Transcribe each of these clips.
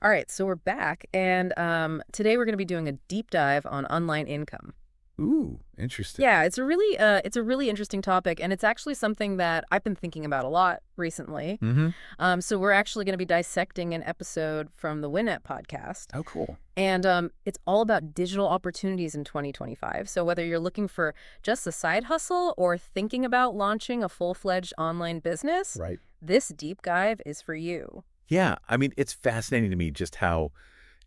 All right, so we're back, and today we're going to be doing a deep dive on online income. Ooh, interesting. Yeah, it's a really interesting topic, and it's actually something that I've been thinking about a lot recently. Mm-hmm. So we're actually going to be dissecting an episode from the WinNet Podcast, Oh, cool. and it's all about digital opportunities in 2025. So whether you're looking for just a side hustle or thinking about launching a full-fledged online business, Right. this deep dive is for you. Yeah, I mean, it's fascinating to me just how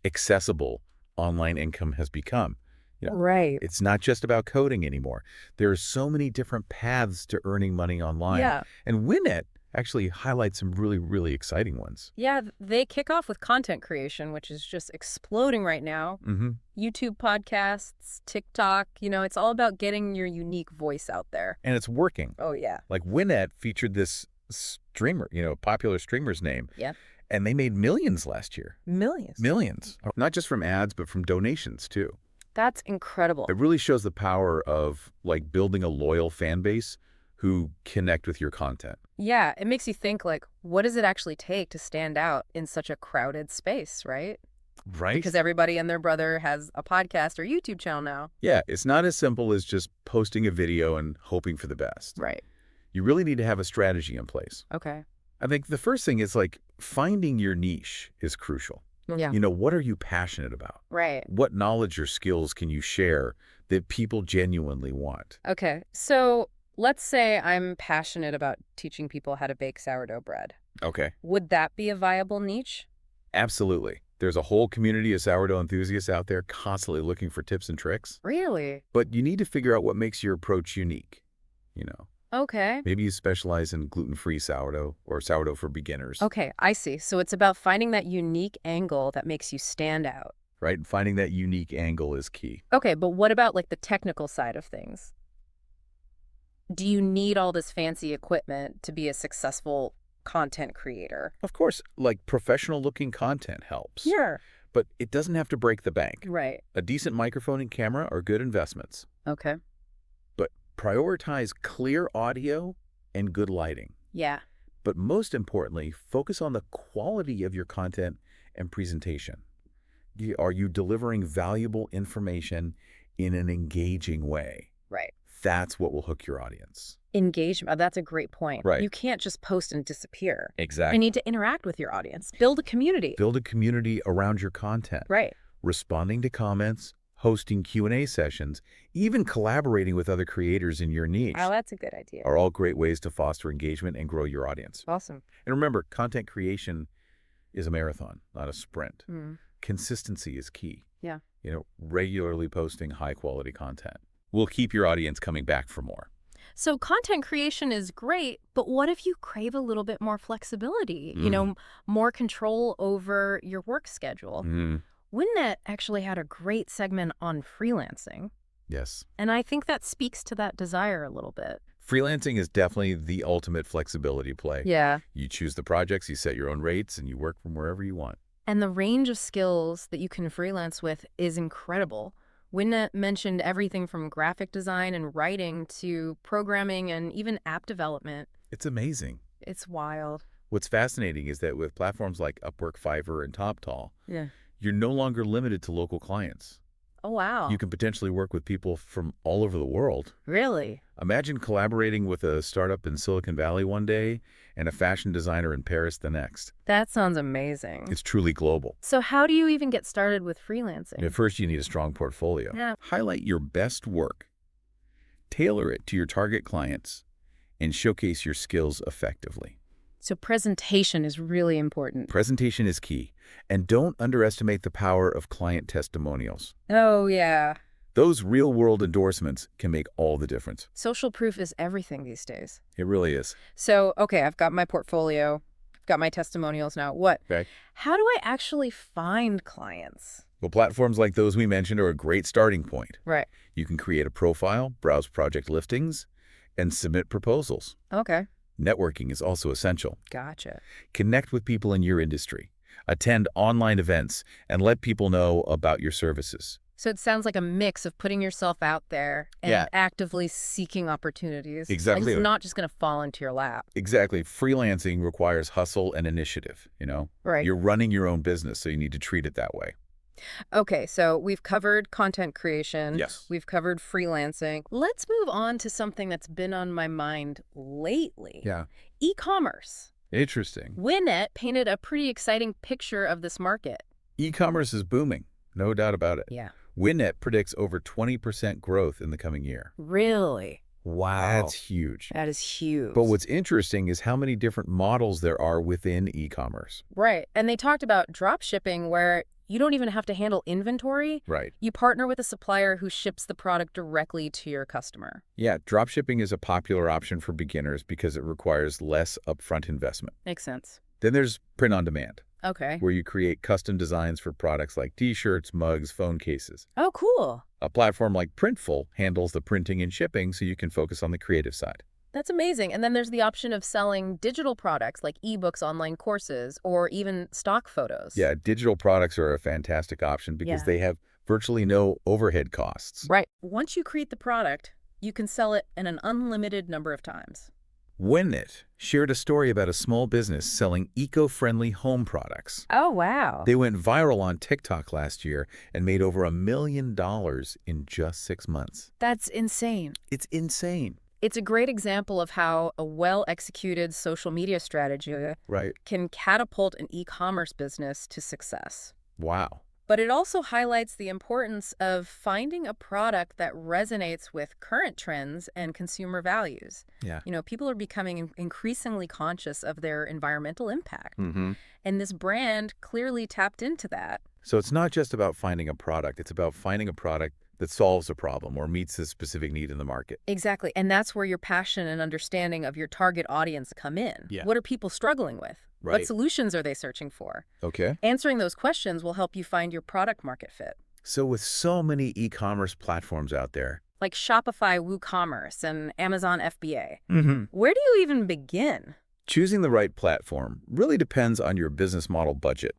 accessible online income has become. Right. It's not just about coding anymore. There are so many different paths to earning money online. Yeah. And WinNet actually highlights some really, really exciting ones. Yeah, they kick off with content creation, which is just exploding right now. Mm-hmm. YouTube podcasts, TikTok, it's all about getting your unique voice out there. And it's working. Oh, yeah. Like WinNet featured this streamer, popular streamer's name. Yeah. And they made millions last year. Millions. Millions. Not just from ads, but from donations, too. That's incredible. It really shows the power of like building a loyal fan base who connect with your content. Yeah, it makes you think, like, what does it actually take to stand out in such a crowded space, right? Right? Because everybody and their brother has a podcast or YouTube channel now. Yeah, it's not as simple as just posting a video and hoping for the best. Right. You really need to have a strategy in place. Okay. I think the first thing is like finding your niche is crucial. Yeah. What are you passionate about? Right. What knowledge or skills can you share that people genuinely want? Okay. So let's say I'm passionate about teaching people how to bake sourdough bread. Okay. Would that be a viable niche? Absolutely. There's a whole community of sourdough enthusiasts out there constantly looking for tips and tricks. Really? But you need to figure out what makes your approach unique. Okay. Maybe you specialize in gluten-free sourdough or sourdough for beginners. Okay, I see. So it's about finding that unique angle that makes you stand out. Right? And finding that unique angle is key. Okay, but what about like the technical side of things? Do you need all this fancy equipment to be a successful content creator? Of course, like professional-looking content helps. Sure. But it doesn't have to break the bank. Right. A decent microphone and camera are good investments. Okay. But prioritize clear audio and good lighting. Yeah. But most importantly, focus on the quality of your content and presentation. Are you delivering valuable information in an engaging way? Right. That's what will hook your audience. Engagement. That's a great point. Right. You can't just post and disappear. Exactly. You need to interact with your audience. Build a community. Build a community around your content. Right. Responding to comments, hosting Q&A sessions, even collaborating with other creators in your niche Oh, that's a good idea. are all great ways to foster engagement and grow your audience. Awesome. And remember, content creation is a marathon, not a sprint. Mm. Consistency is key. Yeah. Regularly posting high-quality content will keep your audience coming back for more. So content creation is great, but what if you crave a little bit more flexibility, more control over your work schedule? WinNet actually had a great segment on freelancing, Yes. and I think that speaks to that desire a little bit. Freelancing is definitely the ultimate flexibility play. Yeah. You choose the projects, you set your own rates, and you work from wherever you want. And the range of skills that you can freelance with is incredible. WinNet mentioned everything from graphic design and writing to programming and even app development. It's amazing. It's wild. What's fascinating is that with platforms like Upwork, Fiverr, and TopTal, Yeah. you're no longer limited to local clients. Oh, wow. You can potentially work with people from all over the world. Really? Imagine collaborating with a startup in Silicon Valley one day and a fashion designer in Paris the next. That sounds amazing. It's truly global. So how do you even get started with freelancing? At first, you need a strong portfolio. Yeah. Highlight your best work, tailor it to your target clients, and showcase your skills effectively. So presentation is really important. Presentation is key, and don't underestimate the power of client testimonials. Oh, yeah. Those real-world endorsements can make all the difference. Social proof is everything these days. It really is. So, okay, I've got my portfolio, I've got my testimonials now. What? Okay. How do I actually find clients? Well, platforms like those we mentioned are a great starting point. Right. You can create a profile, browse project listings, and submit proposals. Okay. Networking is also essential. Gotcha. Connect with people in your industry. Attend online events and let people know about your services. So it sounds like a mix of putting yourself out there and actively seeking opportunities. Exactly. And it's not just going to fall into your lap. Exactly. Freelancing requires hustle and initiative, Right. You're running your own business, so you need to treat it that way. Okay, so we've covered content creation. Yes. We've covered freelancing. Let's move on to something that's been on my mind lately. Yeah. E-commerce. Interesting. WinNet painted a pretty exciting picture of this market. E-commerce is booming, no doubt about it. Yeah. WinNet predicts over 20% growth in the coming year. Really? Wow. That's huge. That is huge. But what's interesting is how many different models there are within e-commerce. Right. And they talked about drop shipping where you don't even have to handle inventory. Right. You partner with a supplier who ships the product directly to your customer. Yeah, dropshipping is a popular option for beginners because it requires less upfront investment. Makes sense. Then there's print on demand, Okay. where you create custom designs for products like t-shirts, mugs, phone cases. Oh, cool. A platform like Printful handles the printing and shipping so you can focus on the creative side. That's amazing. And then there's the option of selling digital products like ebooks, online courses, or even stock photos. Yeah, digital products are a fantastic option because they have virtually no overhead costs. Right. Once you create the product, you can sell it in an unlimited number of times. WinNet shared a story about a small business selling eco-friendly home products. Oh, wow. They went viral on TikTok last year and made over $1 million in just 6 months. That's insane. It's insane. It's a great example of how a well-executed social media strategy can catapult an e-commerce business to success. Wow. But it also highlights the importance of finding a product that resonates with current trends and consumer values. Yeah. People are becoming increasingly conscious of their environmental impact. Mm-hmm. And this brand clearly tapped into that. So it's not just about finding a product. It's about finding a product that solves a problem or meets a specific need in the market. Exactly. And that's where your passion and understanding of your target audience come in. Yeah. What are people struggling with? Right. What solutions are they searching for? Okay. Answering those questions will help you find your product market fit. So with so many e-commerce platforms out there, Like Shopify, WooCommerce, and Amazon FBA. mm-hmm. Where do you even begin? choosing the right platform really depends on your business model budget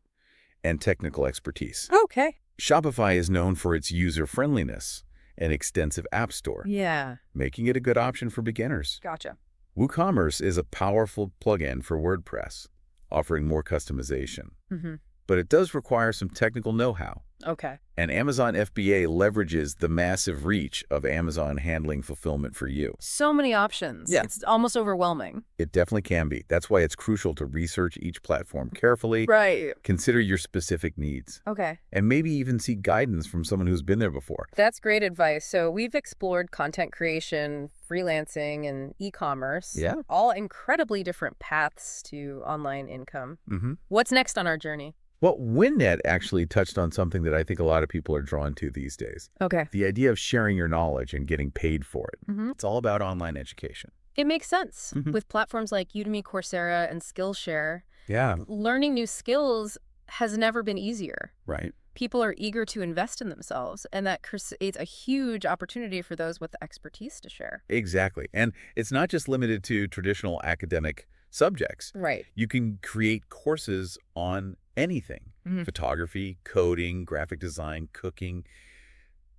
and technical expertise. Okay. Shopify is known for its user-friendliness and extensive app store, Yeah. making it a good option for beginners. Gotcha. WooCommerce is a powerful plugin for WordPress, offering more customization. Mm-hmm. But it does require some technical know-how. Okay. And Amazon FBA leverages the massive reach of Amazon handling fulfillment for you. So many options. Yeah. It's almost overwhelming. It definitely can be. That's why it's crucial to research each platform carefully, Right. consider your specific needs, Okay. and maybe even seek guidance from someone who's been there before. That's great advice. So we've explored content creation, freelancing, and e-commerce. Yeah. All incredibly different paths to online income. Mm-hmm. What's next on our journey? Well, WinNet actually touched on something that I think a lot of people are drawn to these days. Okay. The idea of sharing your knowledge and getting paid for it. Mm-hmm. It's all about online education. It makes sense. Mhm. With platforms like Udemy, Coursera, and Skillshare, Yeah. learning new skills has never been easier. Right. People are eager to invest in themselves, and that creates a huge opportunity for those with the expertise to share. Exactly. And it's not just limited to traditional academic subjects. Right. You can create courses on anything. Mhm. Photography, coding, graphic design, cooking,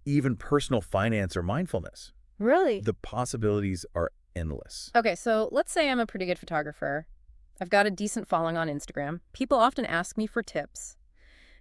even personal finance or mindfulness. Really? The possibilities are endless. Okay, so let's say I'm a pretty good photographer. I've got a decent following on Instagram. People often ask me for tips.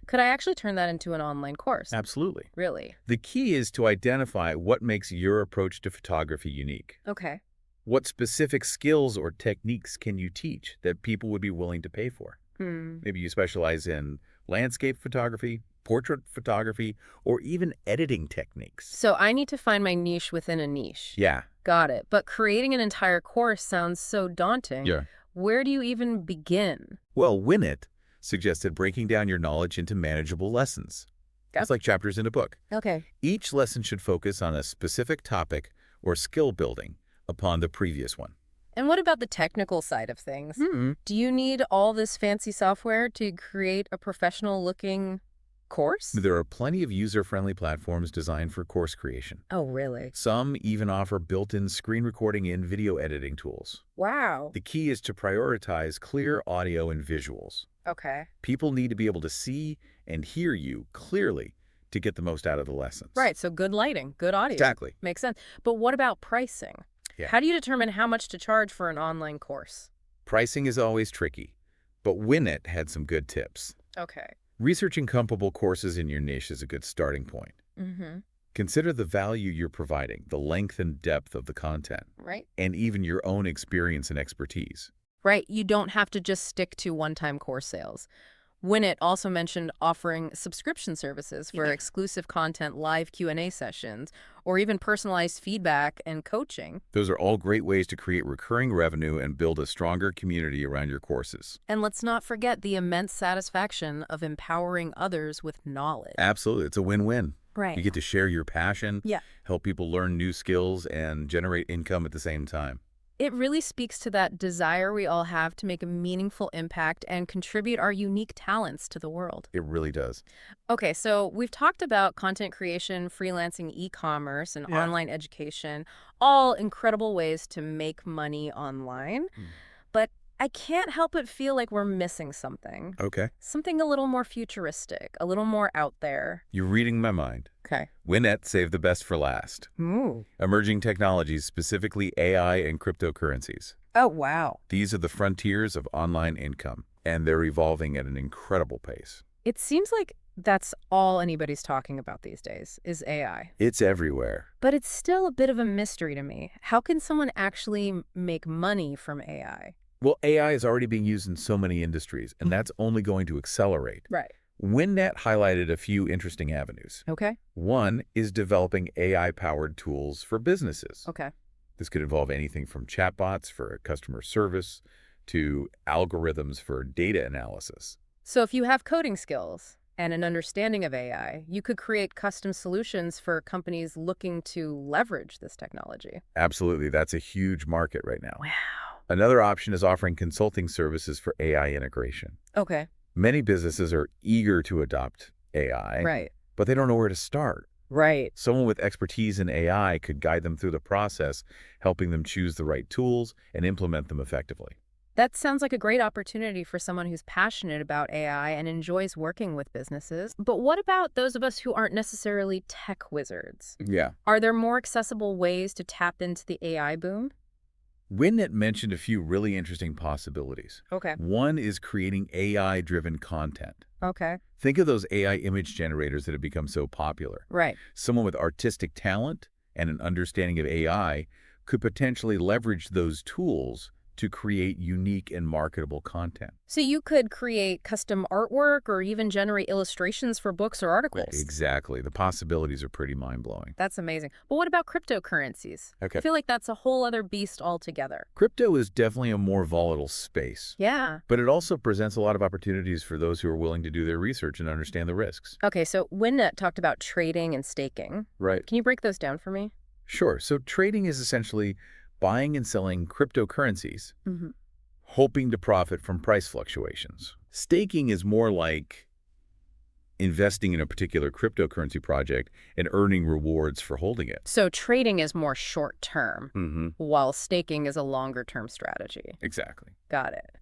Could I actually turn that into an online course? Absolutely. Really? The key is to identify what makes your approach to photography unique. Okay. What specific skills or techniques can you teach that people would be willing to pay for? Maybe you specialize in landscape photography, portrait photography, or even editing techniques. So I need to find my niche within a niche. Yeah. Got it. But creating an entire course sounds so daunting. Yeah. Where do you even begin? Well, WinNet suggested breaking down your knowledge into manageable lessons. Yep. It's like chapters in a book. Okay. Each lesson should focus on a specific topic or skill building upon the previous one. And what about the technical side of things? Do you need all this fancy software to create a professional-looking course? There are plenty of user-friendly platforms designed for course creation. Oh, really? Some even offer built-in screen recording and video editing tools. Wow. The key is to prioritize clear audio and visuals. Okay. People need to be able to see and hear you clearly to get the most out of the lessons. Right, so good lighting, good audio. Exactly. Makes sense. But what about pricing? Yeah. How do you determine how much to charge for an online course? Pricing is always tricky, but WinNet had some good tips. Okay. Researching comparable courses in your niche is a good starting point. Mm-hmm. Consider the value you're providing, the length and depth of the content, Right. and even your own experience and expertise. Right, you don't have to just stick to one-time course sales. WinNet also mentioned offering subscription services for exclusive content, live Q&A sessions, or even personalized feedback and coaching. Those are all great ways to create recurring revenue and build a stronger community around your courses. And let's not forget the immense satisfaction of empowering others with knowledge. Absolutely. It's a win-win. Right. You get to share your passion, Yeah. help people learn new skills, and generate income at the same time. It really speaks to that desire we all have to make a meaningful impact and contribute our unique talents to the world. It really does. Okay, so we've talked about content creation, freelancing, e-commerce, and online education, all incredible ways to make money online. But I can't help but feel like we're missing something. Okay. Something a little more futuristic, a little more out there. You're reading my mind. Okay. WinNet saved the best for last. Ooh. Emerging technologies, specifically AI and cryptocurrencies. Oh, wow. These are the frontiers of online income, and they're evolving at an incredible pace. It seems like that's all anybody's talking about these days, is AI. It's everywhere. But it's still a bit of a mystery to me. How can someone actually make money from AI? Well, AI is already being used in so many industries, and that's only going to accelerate. Right. WinNet highlighted a few interesting avenues. Okay. One is developing AI-powered tools for businesses. Okay. This could involve anything from chatbots for customer service to algorithms for data analysis. So if you have coding skills and an understanding of AI, you could create custom solutions for companies looking to leverage this technology. Absolutely. That's a huge market right now. Wow. Another option is offering consulting services for AI integration. Okay. Many businesses are eager to adopt AI, Right. but they don't know where to start. Right. Someone with expertise in AI could guide them through the process, helping them choose the right tools and implement them effectively. That sounds like a great opportunity for someone who's passionate about AI and enjoys working with businesses. But what about those of us who aren't necessarily tech wizards? Yeah. Are there more accessible ways to tap into the AI boom? WinNet mentioned a few really interesting possibilities. Okay. One is creating AI-driven content. Okay. Think of those AI image generators that have become so popular. Right. Someone with artistic talent and an understanding of AI could potentially leverage those tools to create unique and marketable content. So you could create custom artwork or even generate illustrations for books or articles. Exactly. The possibilities are pretty mind-blowing. That's amazing. But what about cryptocurrencies? Okay. I feel like that's a whole other beast altogether. Crypto is definitely a more volatile space. Yeah. But it also presents a lot of opportunities for those who are willing to do their research and understand the risks. Okay, so WinNet talked about trading and staking. Right. Can you break those down for me? Sure. So trading is essentially buying and selling cryptocurrencies, Mm-hmm. hoping to profit from price fluctuations. Staking is more like investing in a particular cryptocurrency project and earning rewards for holding it. So trading is more short-term, Mm-hmm. while staking is a longer-term strategy. Exactly. Got it.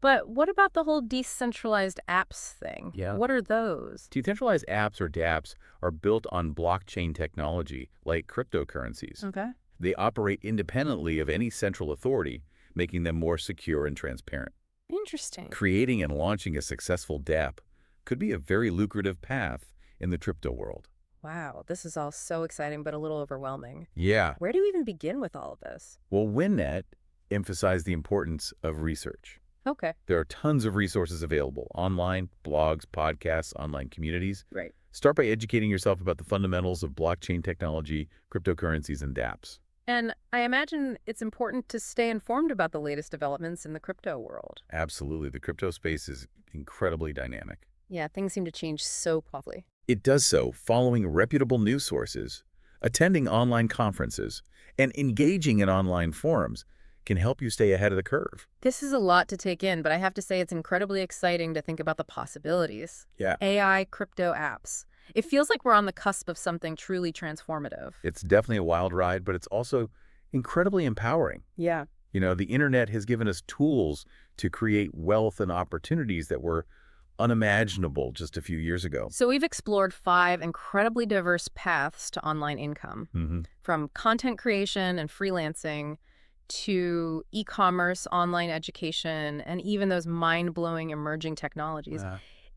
But what about the whole decentralized apps thing? Yeah. What are those? Decentralized apps or dApps are built on blockchain technology like cryptocurrencies. Okay. They operate independently of any central authority, making them more secure and transparent. Interesting. Creating and launching a successful dApp could be a very lucrative path in the crypto world. Wow, this is all so exciting but a little overwhelming. Yeah. Where do we even begin with all of this? Well, WinNet emphasized the importance of research. Okay. There are tons of resources available, online, blogs, podcasts, online communities. Right. Start by educating yourself about the fundamentals of blockchain technology, cryptocurrencies, and dApps. And I imagine it's important to stay informed about the latest developments in the crypto world. Absolutely. The crypto space is incredibly dynamic. Yeah, things seem to change so quickly. It does so following reputable news sources, attending online conferences, and engaging in online forums can help you stay ahead of the curve. This is a lot to take in, but I have to say it's incredibly exciting to think about the possibilities. Yeah. AI, crypto apps. It feels like we're on the cusp of something truly transformative. It's definitely a wild ride, but it's also incredibly empowering. Yeah. You know, the internet has given us tools to create wealth and opportunities that were unimaginable just a few years ago. So we've explored 5 incredibly diverse paths to online income, from content creation and freelancing to e-commerce, online education, and even those mind-blowing emerging technologies.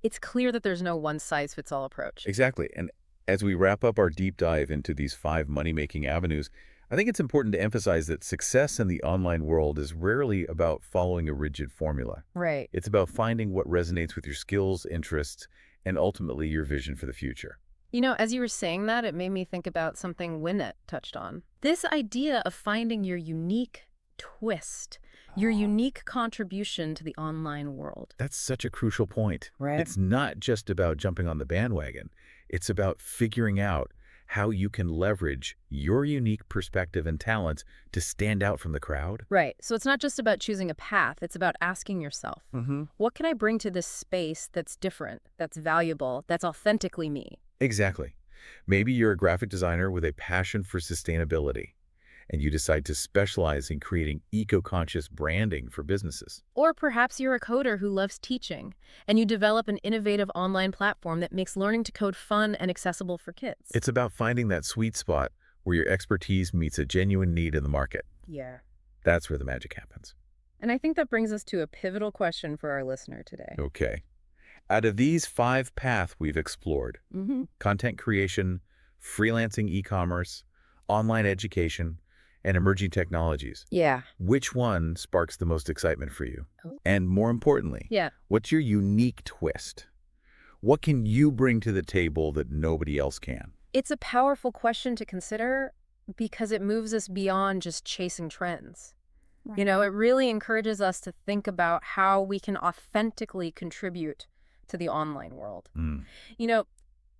It's clear that there's no one-size-fits-all approach. Exactly. And as we wrap up our deep dive into these 5 money-making avenues, I think it's important to emphasize that success in the online world is rarely about following a rigid formula. Right. It's about finding what resonates with your skills, interests, and ultimately your vision for the future. You know, as you were saying that, it made me think about something WinNet touched on. This idea of finding your unique twist, your unique contribution to the online world. That's such a crucial point. Right. It's not just about jumping on the bandwagon. It's about figuring out how you can leverage your unique perspective and talents to stand out from the crowd. Right. So it's not just about choosing a path. It's about asking yourself, what can I bring to this space that's different, that's valuable, that's authentically me? Exactly. Maybe you're a graphic designer with a passion for sustainability, and you decide to specialize in creating eco-conscious branding for businesses. Or perhaps you're a coder who loves teaching, and you develop an innovative online platform that makes learning to code fun and accessible for kids. It's about finding that sweet spot where your expertise meets a genuine need in the market. Yeah. That's where the magic happens. And I think that brings us to a pivotal question for our listener today. Okay. Out of these 5 paths we've explored, content creation, freelancing e-commerce, online education, and emerging technologies. Yeah. Which one sparks the most excitement for you? And more importantly, what's your unique twist? What can you bring to the table that nobody else can? It's a powerful question to consider because it moves us beyond just chasing trends. Right. You know, it really encourages us to think about how we can authentically contribute to the online world. You know,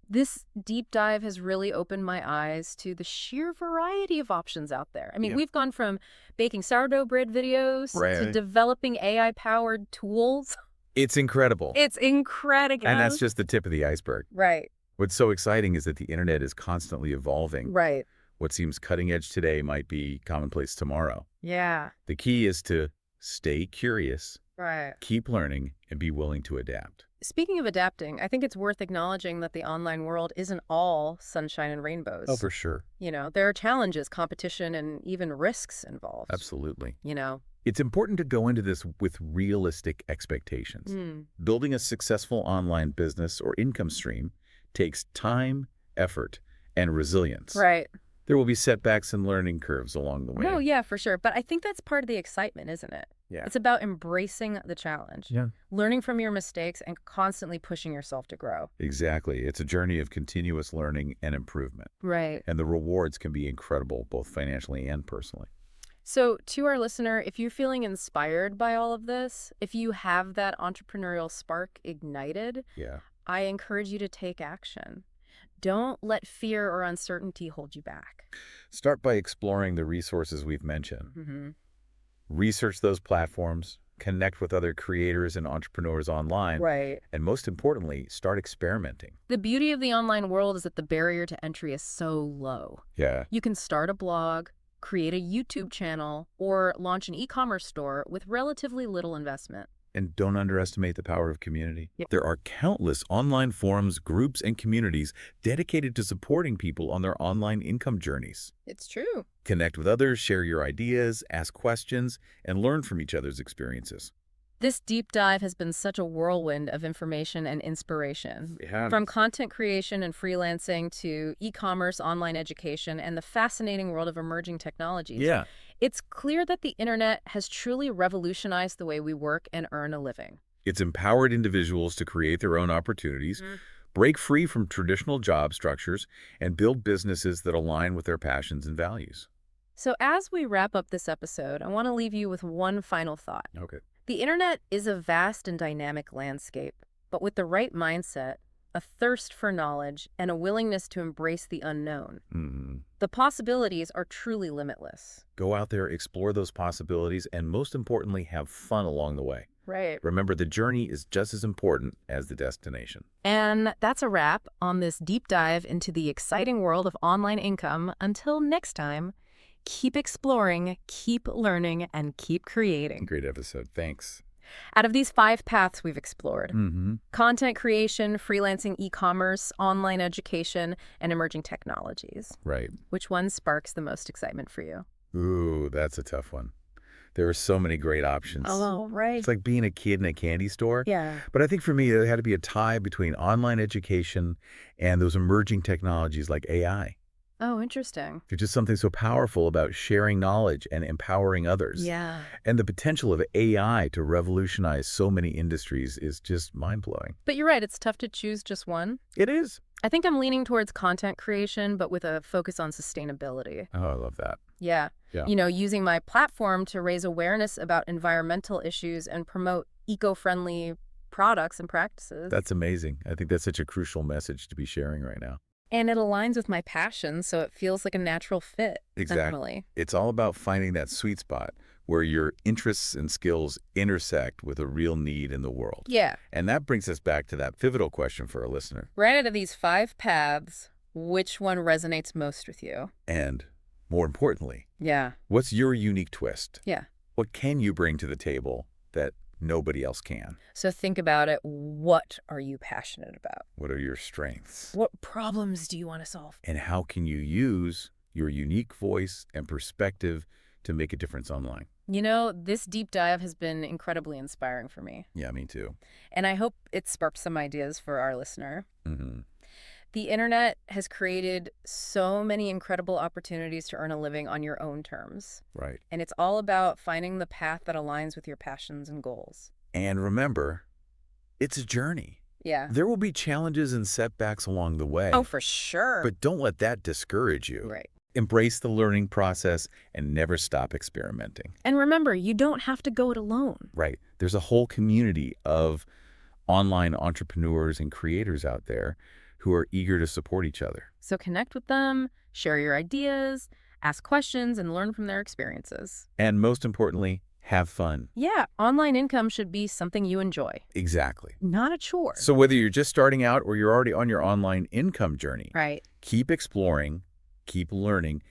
this deep dive has really opened my eyes to the sheer variety of options out there. I mean, we've gone from baking sourdough bread videos to developing AI-powered tools. It's incredible. It's incredible. And that's just the tip of the iceberg. Right. What's so exciting is that the internet is constantly evolving. Right. What seems cutting edge today might be commonplace tomorrow. Yeah. The key is to stay curious, keep learning, and be willing to adapt. Speaking of adapting, I think it's worth acknowledging that the online world isn't all sunshine and rainbows. Oh, for sure. You know, there are challenges, competition, and even risks involved. Absolutely. You know. It's important to go into this with realistic expectations. Building a successful online business or income stream takes time, effort, and resilience. Right. There will be setbacks and learning curves along the way. No, yeah, for sure. But I think that's part of the excitement, isn't it? Yeah. It's about embracing the challenge, learning from your mistakes, and constantly pushing yourself to grow. Exactly. It's a journey of continuous learning and improvement. Right. And the rewards can be incredible, both financially and personally. So to our listener, if you're feeling inspired by all of this, if you have that entrepreneurial spark ignited, I encourage you to take action. Don't let fear or uncertainty hold you back. Start by exploring the resources we've mentioned. Research those platforms, connect with other creators and entrepreneurs online, and most importantly, start experimenting. The beauty of the online world is that the barrier to entry is so low. You can start a blog, create a YouTube channel, or launch an e-commerce store with relatively little investment. And don't underestimate the power of community. There are countless online forums, groups, and communities dedicated to supporting people on their online income journeys. It's true. Connect with others, share your ideas, ask questions, and learn from each other's experiences. This deep dive has been such a whirlwind of information and inspiration. From content creation and freelancing to e-commerce, online education, and the fascinating world of emerging technologies. It's clear that the internet has truly revolutionized the way we work and earn a living. It's empowered individuals to create their own opportunities, break free from traditional job structures, and build businesses that align with their passions and values. So as we wrap up this episode, I want to leave you with one final thought. The internet is a vast and dynamic landscape, but with the right mindset, a thirst for knowledge, and a willingness to embrace the unknown, the possibilities are truly limitless. Go out there, explore those possibilities, and most importantly, have fun along the way. Remember, the journey is just as important as the destination. And that's a wrap on this deep dive into the exciting world of online income. Until next time, keep exploring, keep learning, and keep creating. Great episode. Thanks. Out of these 5 paths we've explored, Mm-hmm. content creation, freelancing, e-commerce, online education, and emerging technologies, Right. which one sparks the most excitement for you? Ooh, that's a tough one. There are so many great options. Oh, right. It's like being a kid in a candy store. Yeah. But I think for me, there had to be a tie between online education and those emerging technologies like AI. Oh, interesting. There's just something so powerful about sharing knowledge and empowering others. Yeah. And the potential of AI to revolutionize so many industries is just mind-blowing. But you're right, it's tough to choose just one. It is. I think I'm leaning towards content creation, but with a focus on sustainability. Oh, I love that. Yeah. Yeah. Using my platform to raise awareness about environmental issues and promote eco-friendly products and practices. That's amazing. I think that's such a crucial message to be sharing right now. And it aligns with my passion, so it feels like a natural fit. Exactly. Definitely. It's all about finding that sweet spot where your interests and skills intersect with a real need in the world. Yeah. And that brings us back to that pivotal question for our listener. Right out of these 5 paths, which one resonates most with you? And more importantly, Yeah. what's your unique twist? Yeah. What can you bring to the table that nobody else can? So think about it. What are you passionate about? What are your strengths? What problems do you want to solve? And how can you use your unique voice and perspective to make a difference online? This deep dive has been incredibly inspiring for me. Yeah, me too. And I hope it sparked some ideas for our listener. Mm-hmm. The internet has created so many incredible opportunities to earn a living on your own terms. Right. And it's all about finding the path that aligns with your passions and goals. And remember, it's a journey. Yeah. There will be challenges and setbacks along the way. Oh, for sure. But don't let that discourage you. Right. Embrace the learning process and never stop experimenting. And remember, you don't have to go it alone. Right. There's a whole community of online entrepreneurs and creators out there who are eager to support each other. So connect with them, share your ideas, ask questions, and learn from their experiences. And most importantly, have fun. Yeah, online income should be something you enjoy, Exactly. not a chore. So whether you're just starting out or you're already on your online income journey, Right. keep exploring, keep learning,